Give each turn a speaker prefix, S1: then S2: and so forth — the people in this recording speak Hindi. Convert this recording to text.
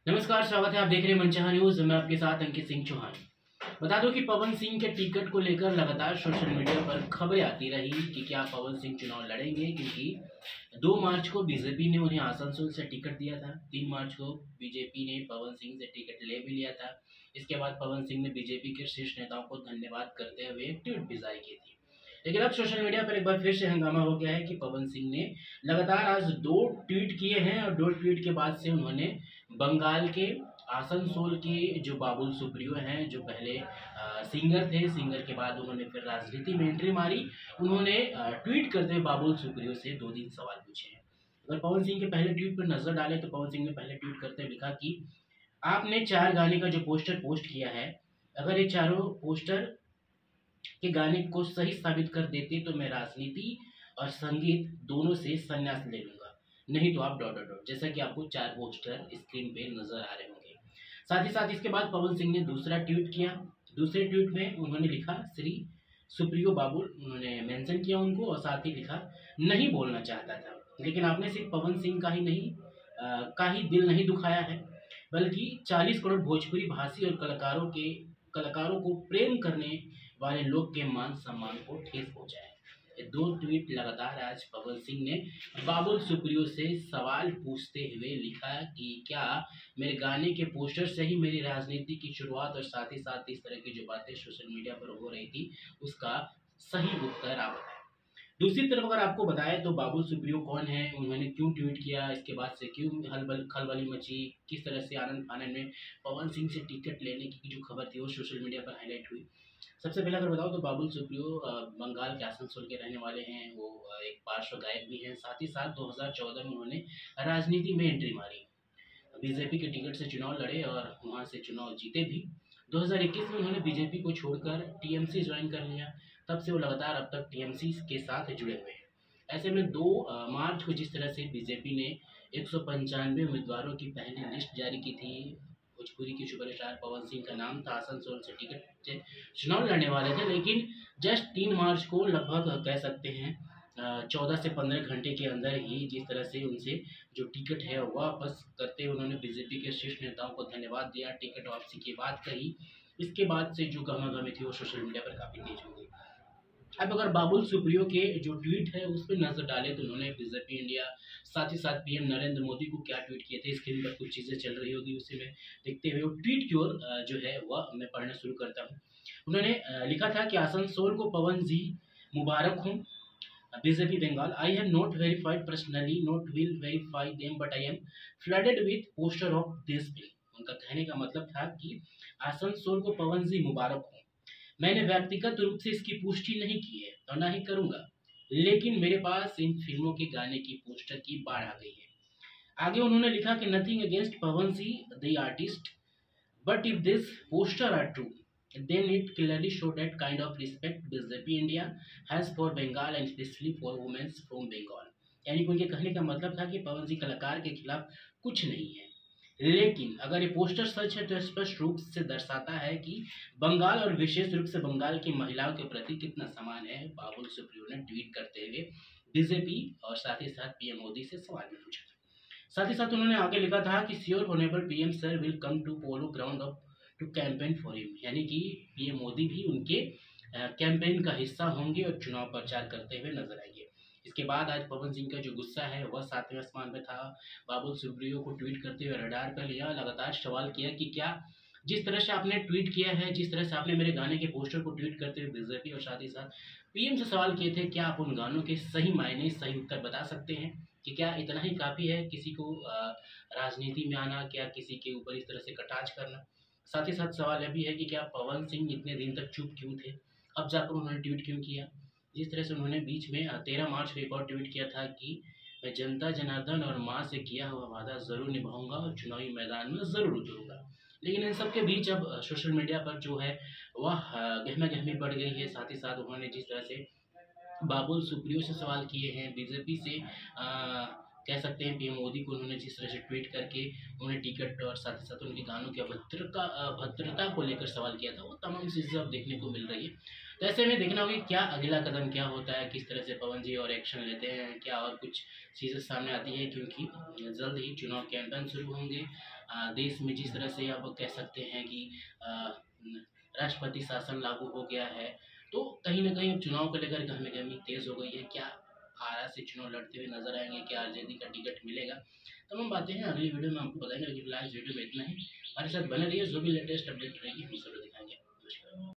S1: नमस्कार, स्वागत है। आप देख रहे हैं मनचाहा न्यूज। मैं आपके साथ अंकित सिंह चौहान। बता दूं कि पवन सिंह के टिकट को लेकर लगातार सोशल मीडिया पर खबरें आती रही कि क्या पवन सिंह चुनाव लड़ेंगे, क्योंकि 2 मार्च को बीजेपी ने उन्हें आसनसोल से टिकट दिया था। 3 मार्च को बीजेपी ने पवन सिंह से टिकट ले भी लिया था। इसके बाद पवन सिंह ने बीजेपी के शीर्ष नेताओं को धन्यवाद करते हुए एक ट्वीट भी जारी की थी। लेकिन अब सोशल मीडिया पर एक बार फिर से हंगामा हो गया है कि पवन सिंह ने लगातार आज 2 ट्वीट किए हैं और 2 ट्वीट के बाद से उन्होंने बंगाल के आसनसोल के जो बाबुल सुप्रियो हैं, जो पहले सिंगर थे, सिंगर के बाद उन्होंने फिर राजनीति में एंट्री मारी। उन्होंने ट्वीट करते हुए बाबुल सुप्रियो से 2-3 सवाल पूछे हैं। अगर पवन सिंह के पहले ट्वीट पर नजर डालें तो पवन सिंह ने पहले ट्वीट करते हुए लिखा कि आपने 4 गाने का जो पोस्टर पोस्ट किया है, अगर ये चारों पोस्टर के गाने को सही साबित कर देते तो मैं राजनीति और संगीत दोनों से संन्यास ले लूंगा, नहीं तो आप डॉट डॉट डॉट। जैसा कि आपको 4 पोस्टर स्क्रीन पे नजर आ रहे होंगे। साथ ही साथ इसके बाद पवन सिंह ने दूसरा ट्वीट किया। दूसरे ट्वीट में उन्होंने लिखा श्री सुप्रियो बाबुल, उन्होंने मेंशन किया उनको और साथ ही लिखा नहीं बोलना चाहता था, लेकिन आपने सिर्फ पवन सिंह का ही दिल नहीं दुखाया है, बल्कि 40 करोड़ भोजपुरी भाषी और कलाकारों को प्रेम करने वाले लोग के मान सम्मान को ठेस पहुंचा है। ये 2 ट्वीट लगातार आज पवन सिंह ने बाबुल सुप्रियो से सवाल पूछते हुए लिखा कि क्या मेरे गाने के पोस्टर से ही मेरी राजनीति की शुरुआत, और साथ ही साथ इस तरह की जो बातें सोशल मीडिया पर हो रही थी उसका सही उत्तर आप बताएं। दूसरी तरफ अगर आपको बताएं तो बाबुल सुप्रियो कौन है, उन्होंने क्यों ट्वीट किया, इसके बाद से क्यों खलबली मची, किस तरह से आनंद फानन में पवन सिंह से टिकट लेने की जो खबर थी वो सोशल मीडिया पर हाईलाइट हुई। सबसे पहले अगर बताओ तो बाबुल सुप्रियो बंगाल के आसनसोल के रहने वाले हैं। वो एक पार्श्व गायक भी हैं। साथ ही साथ 2014 में उन्होंने राजनीति में एंट्री मारी, बीजेपी के टिकट से चुनाव लड़े और वहां से चुनाव जीते भी। 2021 में उन्होंने बीजेपी को छोड़कर टीएमसी ज्वाइन कर लिया। तब से वो लगातार अब तक टीएमसी के साथ जुड़े हुए हैं। ऐसे में 2 मार्च को जिस तरह से बीजेपी ने 195 उम्मीदवारों की पहली लिस्ट जारी की थी, भोजपुरी के सुपरस्टार पवन सिंह का नाम था, आसनसोल से टिकट से चुनाव लड़ने वाले थे। लेकिन जस्ट 3 मार्च को लगभग कह सकते हैं 14 से 15 घंटे के अंदर ही जिस तरह से उनसे जो टिकट है वापस करते हुए उन्होंने बीजेपी के शीर्ष नेताओं को धन्यवाद दिया, टिकट वापसी की बात कही। इसके बाद से जो गहमा-गहमी थी वो सोशल मीडिया पर काफ़ी तेज हो गई। अब अगर बाबुल सुप्रियो के जो ट्वीट है उस पर नजर डालें तो उन्होंने बीजेपी इंडिया, साथ ही साथ पीएम नरेंद्र मोदी को क्या ट्वीट किए थे, स्क्रीन पर कुछ चीज़ें चल रही होगी उसी में देखते हुए वो ट्वीट की ओर जो है वह मैं पढ़ना शुरू करता हूँ। उन्होंने लिखा था कि आसनसोल को पवन जी मुबारक हूँ, BJP Bengal. I have not verified personally, not will verify them, but I am flooded with poster of this bill. उनका कहने का मतलब था कि आसनसोल को पवन जी मुबारक हूँ, मैंने व्यक्तिगत रूप से इसकी पुष्टि नहीं की है और ना ही करूंगा, लेकिन मेरे पास इन फिल्मों के गाने की पोस्टर की बाढ़ आ गई है। आगे उन्होंने लिखा कि nothing against Pavan ji the artist, but if this poster are true then it clearly show that kind of respect BJP India has for Bengal and especially for women from Bengal। यानी कि उनके कहने का मतलब था कि पवन जी कलाकार के खिलाफ कुछ नहीं है, लेकिन अगर ये पोस्टर सच है तो स्पष्ट रूप से दर्शाता है कि बंगाल और विशेष रूप से बंगाल की महिलाओं के प्रति कितना सम्मान है। बाबुल सुप्रियो ने ट्वीट करते हुए बीजेपी और साथ ही साथ पीएम मोदी से सवाल भी पूछा था। साथ ही साथ उन्होंने आगे लिखा था कि sure honourable PM sir will come to Polo Ground off to campaign for him, यानी कि पीएम मोदी भी उनके कैंपेन का हिस्सा होंगे और चुनाव प्रचार करते हुए नजर आएंगे। इसके बाद आज पवन सिंह का जो गुस्सा है वह 7वें आसमान पे था। बाबुल सुप्रियो को ट्वीट करते हुए रडार पर लिया, लगातार सवाल किया कि क्या जिस तरह से आपने ट्वीट किया है, जिस तरह से आपने मेरे गाने के पोस्टर को ट्वीट करते हुए बीजेपी और साथ ही साथ पीएम से सवाल किए थे, क्या आप उन गानों के सही मायने, सही उत्तर बता सकते हैं कि क्या इतना ही काफ़ी है किसी को राजनीति में आना, क्या किसी के ऊपर इस तरह से कटाक्ष करना। साथ ही साथ सवाल यह भी है कि क्या पवन सिंह इतने दिन तक चुप क्यों थे, अब जाकर उन्होंने ट्वीट क्यों किया। जिस तरह से उन्होंने बीच में 13 मार्च को एक और ट्वीट किया था कि मैं जनता जनार्दन और माँ से किया हुआ वादा ज़रूर निभाऊंगा और चुनावी मैदान में ज़रूर उतरूंगा। लेकिन इन सब के बीच अब सोशल मीडिया पर जो है वह गहमा गहमी बढ़ गई है। साथ ही साथ उन्होंने जिस तरह से बाबुल सुप्रियो से सवाल किए हैं, बीजेपी से कह सकते हैं पीएम मोदी को उन्होंने जिस तरह से ट्वीट करके उन्हें टिकट और साथ ही साथ उनके गानों की अभद्रता को लेकर सवाल किया था, वो तमाम चीज़ें अब देखने को मिल रही है। तो ऐसे में देखना होगा क्या अगला कदम क्या होता है, किस तरह से पवन जी और एक्शन लेते हैं, क्या और कुछ चीज़ें सामने आती है, क्योंकि जल्द ही चुनाव कैंपेन शुरू होंगे। देश में जिस तरह से आप कह सकते हैं कि राष्ट्रपति शासन लागू हो गया है, तो कहीं न कहीं अब चुनाव को लेकर गहमा-गहमी तेज़ हो गई है। क्या आरा से चुनाव लड़ते हुए नज़र आएँगे? क्या आरजेडी का टिकट मिलेगा? तमाम बातें हैं अगली वीडियो में आपको बताएँगे, लेकिन फिलहाल इस वीडियो में इतना ही। हमारे साथ बने रहिए, जो भी लेटेस्ट अपडेट रहेगी हम ज़रूर दिखाएँगे। नमस्कार।